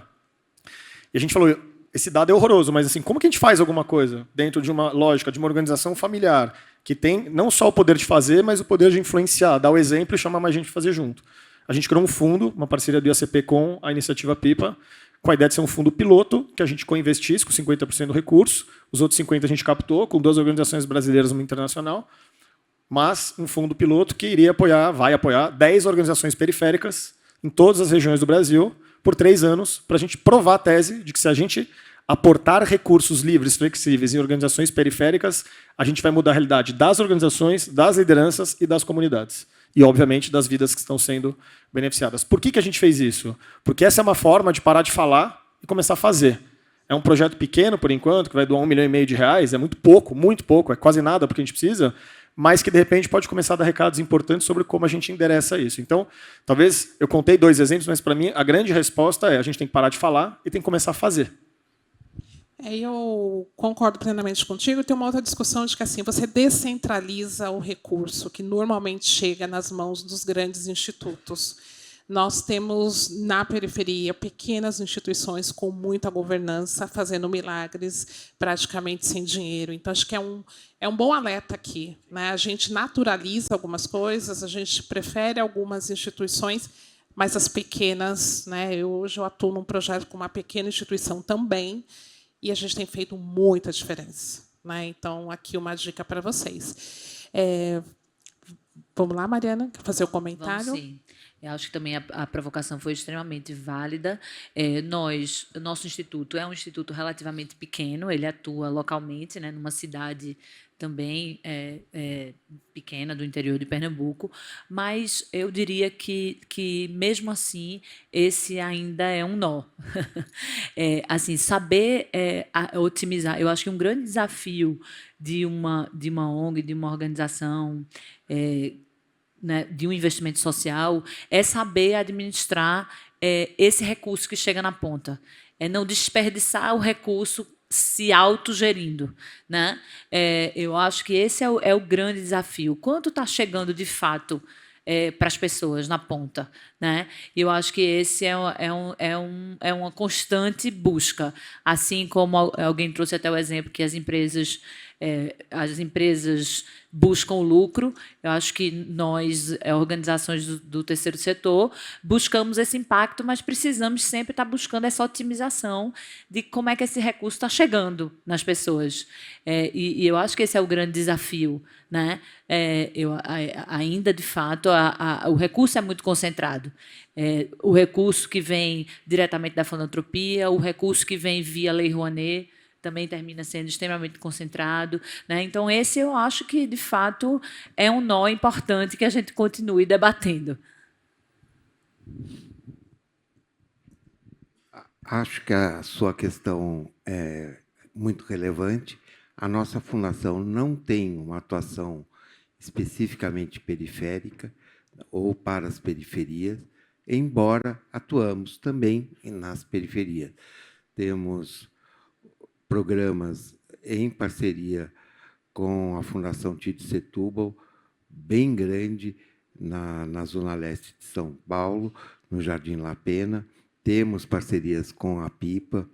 E a gente falou, esse dado é horroroso, mas assim, como que a gente faz alguma coisa dentro de uma lógica, de uma organização familiar, que tem não só o poder de fazer, mas o poder de influenciar, dar o exemplo e chamar mais gente para fazer junto? A gente criou um fundo, uma parceria do IACP com a iniciativa PIPA, com a ideia de ser um fundo piloto, que a gente co-investisse com 50% do recurso, os outros 50% a gente captou, com 2 organizações brasileiras e uma internacional, mas um fundo piloto que vai apoiar 10 organizações periféricas em todas as regiões do Brasil, por 3 anos, para a gente provar a tese de que se a gente aportar recursos livres, flexíveis em organizações periféricas, a gente vai mudar a realidade das organizações, das lideranças e das comunidades. E, obviamente, das vidas que estão sendo beneficiadas. Por que a gente fez isso? Porque essa é uma forma de parar de falar e começar a fazer. É um projeto pequeno, por enquanto, que vai doar R$1,5 milhão, é muito pouco, é quase nada porque a gente precisa, mas que, de repente, pode começar a dar recados importantes sobre como a gente endereça isso. Então, talvez, eu contei 2 exemplos, mas, para mim, a grande resposta é a gente tem que parar de falar e tem que começar a fazer. Eu concordo plenamente contigo. Tem uma outra discussão de que assim você descentraliza o recurso que normalmente chega nas mãos dos grandes institutos. Nós temos, na periferia, pequenas instituições com muita governança, fazendo milagres praticamente sem dinheiro. Então, acho que é um bom alerta aqui, né? A gente naturaliza algumas coisas, a gente prefere algumas instituições, mas as pequenas, né? Hoje eu atuo num projeto com uma pequena instituição também, e a gente tem feito muita diferença, né? Então, aqui uma dica para vocês. Vamos lá, Mariana, quer fazer o comentário? Vamos, sim. Eu acho que também a provocação foi extremamente válida. Nosso instituto é um instituto relativamente pequeno, ele atua localmente, né, numa cidade também pequena do interior de Pernambuco, mas eu diria que mesmo assim, esse ainda é um nó. Assim, saber otimizar, eu acho que um grande desafio de uma ONG, de uma organização, né, de um investimento social, é saber administrar esse recurso que chega na ponta. É não desperdiçar o recurso se autogerindo, né? Eu acho que esse é o grande desafio. Quanto está chegando, de fato, para as pessoas na ponta, né? Eu acho que esse é uma constante busca. Assim como alguém trouxe até o exemplo que as empresas buscam lucro, eu acho que nós, organizações do terceiro setor, buscamos esse impacto, mas precisamos sempre estar buscando essa otimização de como é que esse recurso está chegando nas pessoas. E eu acho que esse é o grande desafio, né? Ainda, de fato, o recurso é muito concentrado. O recurso que vem diretamente da filantropia, o recurso que vem via Lei Rouanet, também termina sendo extremamente concentrado, né? Então, esse eu acho que, de fato, é um nó importante que a gente continue debatendo. Acho que a sua questão é muito relevante. A nossa fundação não tem uma atuação especificamente periférica ou para as periferias, embora atuamos também nas periferias. Temos programas em parceria com a Fundação Tito Setúbal, bem grande, na Zona Leste de São Paulo, no Jardim La Pena. Temos parcerias com a PIPA,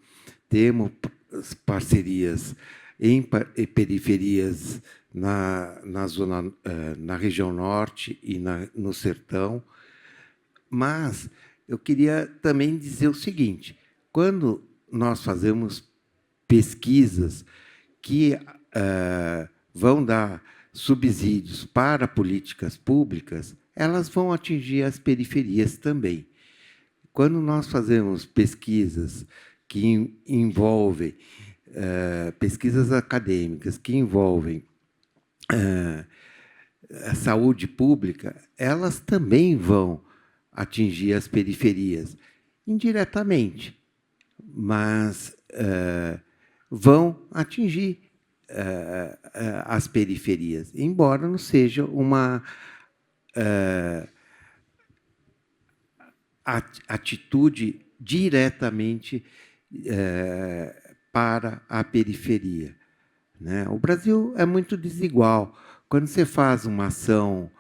temos parcerias em periferias na região norte e no sertão. Mas eu queria também dizer o seguinte: quando nós fazemos pesquisas que vão dar subsídios para políticas públicas, elas vão atingir as periferias também. Quando nós fazemos pesquisas que envolvem, pesquisas acadêmicas que envolvem a saúde pública, elas também vão atingir as periferias, indiretamente, mas vão atingir as periferias, embora não seja uma atitude diretamente para a periferia, né? O Brasil é muito desigual. Quando você faz uma ação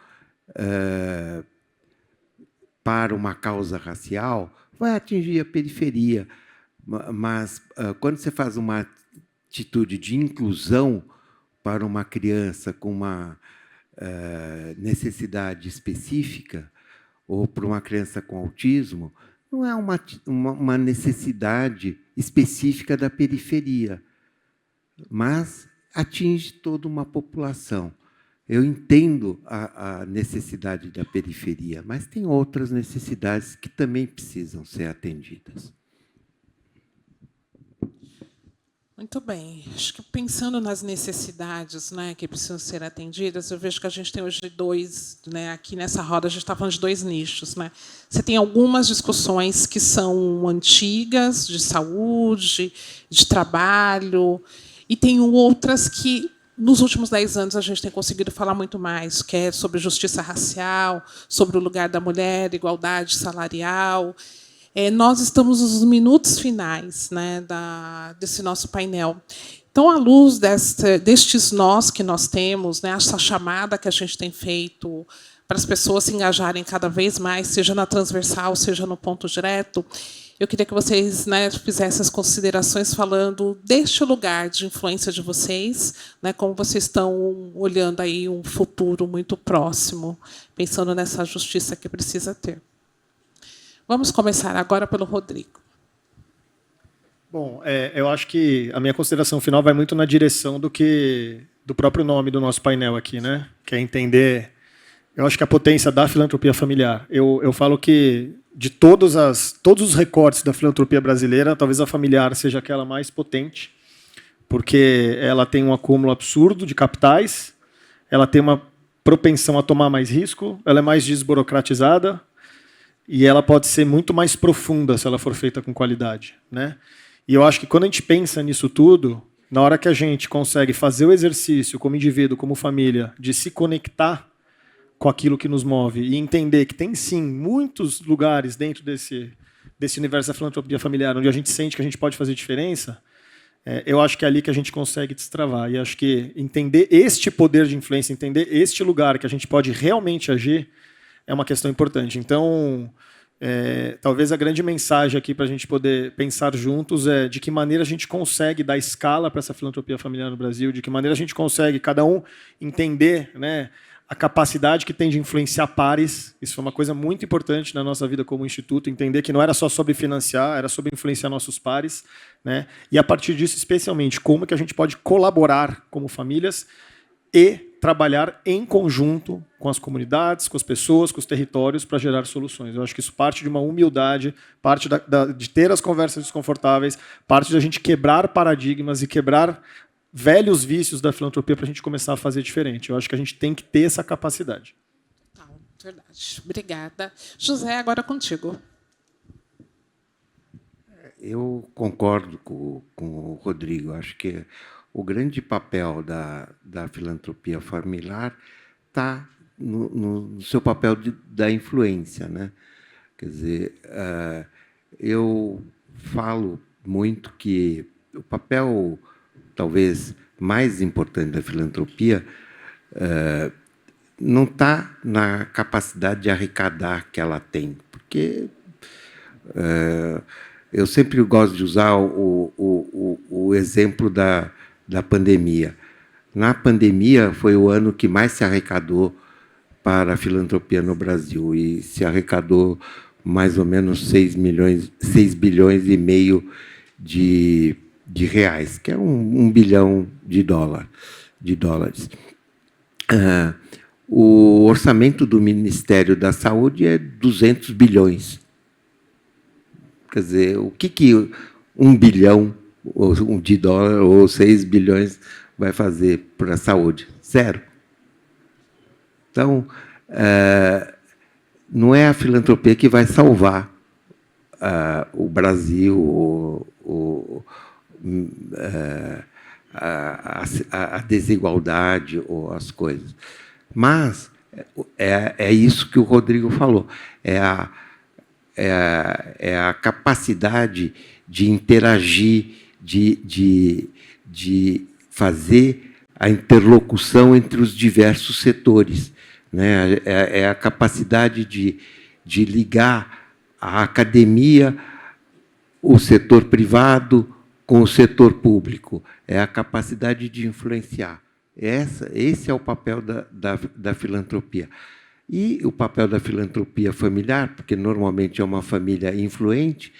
para uma causa racial, vai atingir a periferia. Mas, quando você faz uma atitude de inclusão para uma criança com uma necessidade específica, ou para uma criança com autismo, não é uma necessidade específica da periferia, mas atinge toda uma população. Eu entendo a necessidade da periferia, mas tem outras necessidades que também precisam ser atendidas. Muito bem. Acho que pensando nas necessidades, né, que precisam ser atendidas, eu vejo que a gente tem hoje dois, né, aqui nessa roda a gente está falando de dois nichos, né? Você tem algumas discussões que são antigas, de saúde, de trabalho, e tem outras que nos últimos 10 anos, a gente tem conseguido falar muito mais, que é sobre justiça racial, sobre o lugar da mulher, igualdade salarial. Nós estamos nos minutos finais, né, desse nosso painel. Então, à luz destes nós que nós temos, né, essa chamada que a gente tem feito para as pessoas se engajarem cada vez mais, seja na transversal, seja no ponto direto, eu queria que vocês, né, fizessem as considerações falando deste lugar de influência de vocês, né, como vocês estão olhando aí um futuro muito próximo, pensando nessa justiça que precisa ter. Vamos começar agora pelo Rodrigo. Bom, eu acho que a minha consideração final vai muito na direção do próprio nome do nosso painel aqui, né? Que é entender, eu acho que a potência da filantropia familiar. Eu falo que de todos os recortes da filantropia brasileira, talvez a familiar seja aquela mais potente, porque ela tem um acúmulo absurdo de capitais, ela tem uma propensão a tomar mais risco, ela é mais desburocratizada e ela pode ser muito mais profunda se ela for feita com qualidade, né? E eu acho que quando a gente pensa nisso tudo, na hora que a gente consegue fazer o exercício como indivíduo, como família, de se conectar com aquilo que nos move e entender que tem, sim, muitos lugares dentro desse universo da filantropia familiar onde a gente sente que a gente pode fazer diferença, eu acho que é ali que a gente consegue destravar. E acho que entender este poder de influência, entender este lugar que a gente pode realmente agir, é uma questão importante. Então, talvez a grande mensagem aqui para a gente poder pensar juntos é de que maneira a gente consegue dar escala para essa filantropia familiar no Brasil, de que maneira a gente consegue, cada um, entender, né, a capacidade que tem de influenciar pares. Isso foi uma coisa muito importante na nossa vida como instituto, entender que não era só sobre financiar, era sobre influenciar nossos pares, né? E, a partir disso, especialmente, como que a gente pode colaborar como famílias e trabalhar em conjunto com as comunidades, com as pessoas, com os territórios, para gerar soluções. Eu acho que isso parte de uma humildade, parte de ter as conversas desconfortáveis, parte de a gente quebrar paradigmas e quebrar velhos vícios da filantropia para a gente começar a fazer diferente. Eu acho que a gente tem que ter essa capacidade. Verdade. Obrigada. José, agora contigo. Eu concordo com o Rodrigo. Acho que o grande papel da filantropia familiar está no seu papel da influência, né? Quer dizer, eu falo muito que o papel talvez mais importante da filantropia não está na capacidade de arrecadar que ela tem, porque eu sempre gosto de usar o exemplo da pandemia. Na pandemia foi o ano que mais se arrecadou para a filantropia no Brasil, e se arrecadou mais ou menos 6 bilhões e meio de reais, que é 1 bilhão de dólares. O orçamento do Ministério da Saúde é 200 bilhões. Quer dizer, o que 1 bilhão de dólar ou 6 bilhões vai fazer para a saúde? Zero. Então, não é a filantropia que vai salvar o Brasil, a desigualdade ou as coisas. Mas é isso que o Rodrigo falou, é a capacidade de interagir, de fazer a interlocução entre os diversos setores, né? É a capacidade de ligar a academia, o setor privado com o setor público, é a capacidade de influenciar. Esse é o papel da filantropia. E o papel da filantropia familiar, porque normalmente é uma família influente,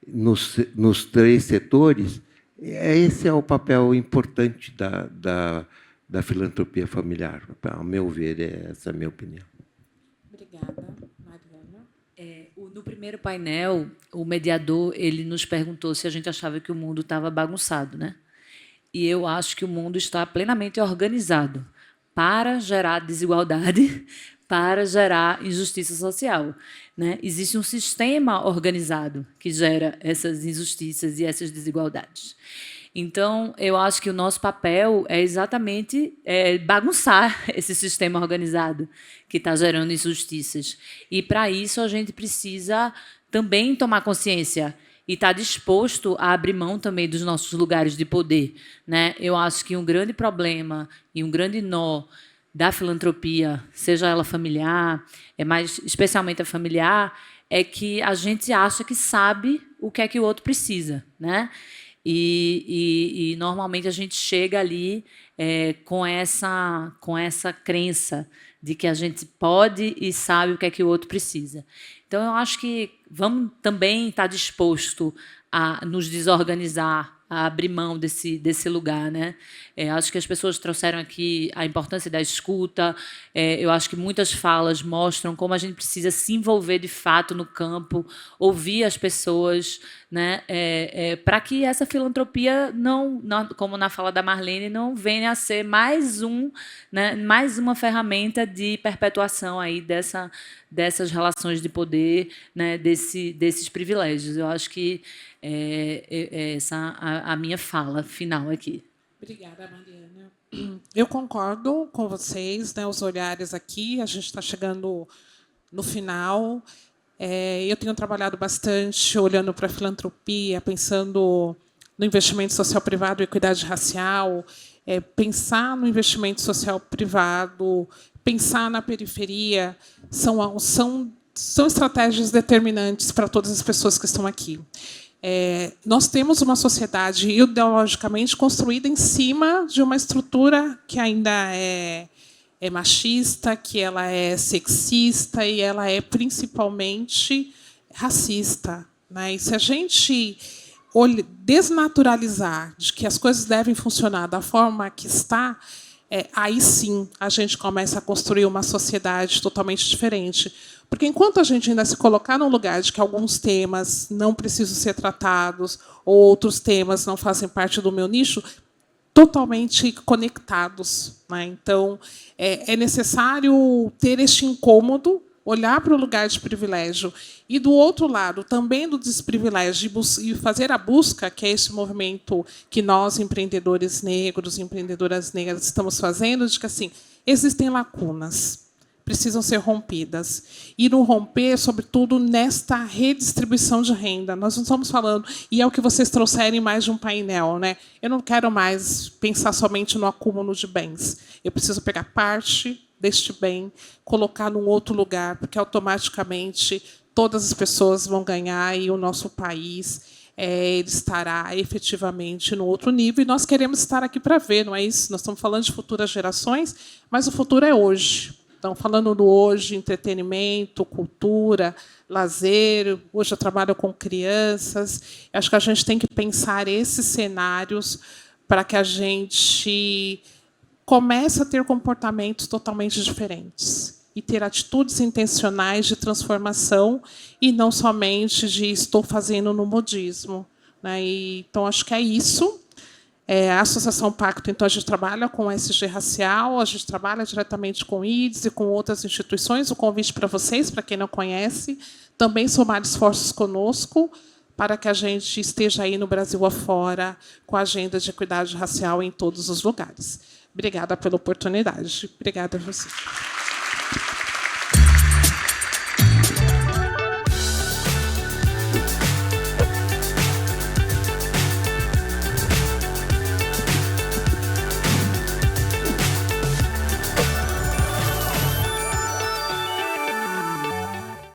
nos 3 setores, esse é o papel importante da filantropia familiar. Ao meu ver, essa é a minha opinião. Obrigada, Mariana. No primeiro painel, o mediador ele nos perguntou se a gente achava que o mundo estava bagunçado, né? E eu acho que o mundo está plenamente organizado para gerar desigualdade, para gerar injustiça social, né? Existe um sistema organizado que gera essas injustiças e essas desigualdades. Então, eu acho que o nosso papel é exatamente bagunçar esse sistema organizado que está gerando injustiças. E, para isso, a gente precisa também tomar consciência e estar disposto a abrir mão também dos nossos lugares de poder, né? Eu acho que um grande problema e um grande nó da filantropia, seja ela familiar, mas especialmente a familiar, é que a gente acha que sabe o que é que o outro precisa, né? E normalmente a gente chega ali com essa crença de que a gente pode e sabe o que é que o outro precisa. Então, eu acho que vamos também estar disposto a nos desorganizar, a abrir mão desse lugar, né? Acho que as pessoas trouxeram aqui a importância da escuta. Eu acho que muitas falas mostram como a gente precisa se envolver de fato no campo, ouvir as pessoas, né? Para que essa filantropia não, como na fala da Marlene, não venha a ser mais uma ferramenta de perpetuação aí dessas relações de poder, né? Desses privilégios. Eu acho que essa a minha fala final aqui. Obrigada, Mariana. Eu concordo com vocês, né, os olhares aqui. A gente está chegando no final. Eu tenho trabalhado bastante olhando para a filantropia, pensando no investimento social privado e equidade racial, pensar no investimento social privado, pensar na periferia, são estratégias determinantes para todas as pessoas que estão aqui. Nós temos uma sociedade ideologicamente construída em cima de uma estrutura que ainda é machista, que ela é sexista e ela é principalmente racista, né? E se a gente desnaturalizar de que as coisas devem funcionar da forma que está, aí sim a gente começa a construir uma sociedade totalmente diferente. Porque enquanto a gente ainda se colocar no lugar de que alguns temas não precisam ser tratados ou outros temas não fazem parte do meu nicho, totalmente conectados, né? Então, é necessário ter este incômodo, olhar para o lugar de privilégio e, do outro lado, também do desprivilégio, e fazer a busca, que é esse movimento que nós, empreendedores negros, empreendedoras negras, estamos fazendo, de que assim, existem lacunas, precisam ser rompidas. E no romper, sobretudo, nesta redistribuição de renda. Nós não estamos falando, e é o que vocês trouxeram em mais de um painel, né? Eu não quero mais pensar somente no acúmulo de bens. Eu preciso pegar parte deste bem, colocar num outro lugar, porque automaticamente todas as pessoas vão ganhar e o nosso país ele estará efetivamente no outro nível. E nós queremos estar aqui para ver, não é isso? Nós estamos falando de futuras gerações, mas o futuro é hoje. Então, falando do hoje, entretenimento, cultura, lazer. Hoje eu trabalho com crianças. Acho que a gente tem que pensar esses cenários para que a gente comece a ter comportamentos totalmente diferentes e ter atitudes intencionais de transformação e não somente de estou fazendo no modismo, né? Então, acho que é isso. A Associação Pacto, então, a gente trabalha com o SG Racial, a gente trabalha diretamente com o IDES e com outras instituições. O convite para vocês, para quem não conhece, também somar esforços conosco para que a gente esteja aí no Brasil afora com a agenda de equidade racial em todos os lugares. Obrigada pela oportunidade. Obrigada a você.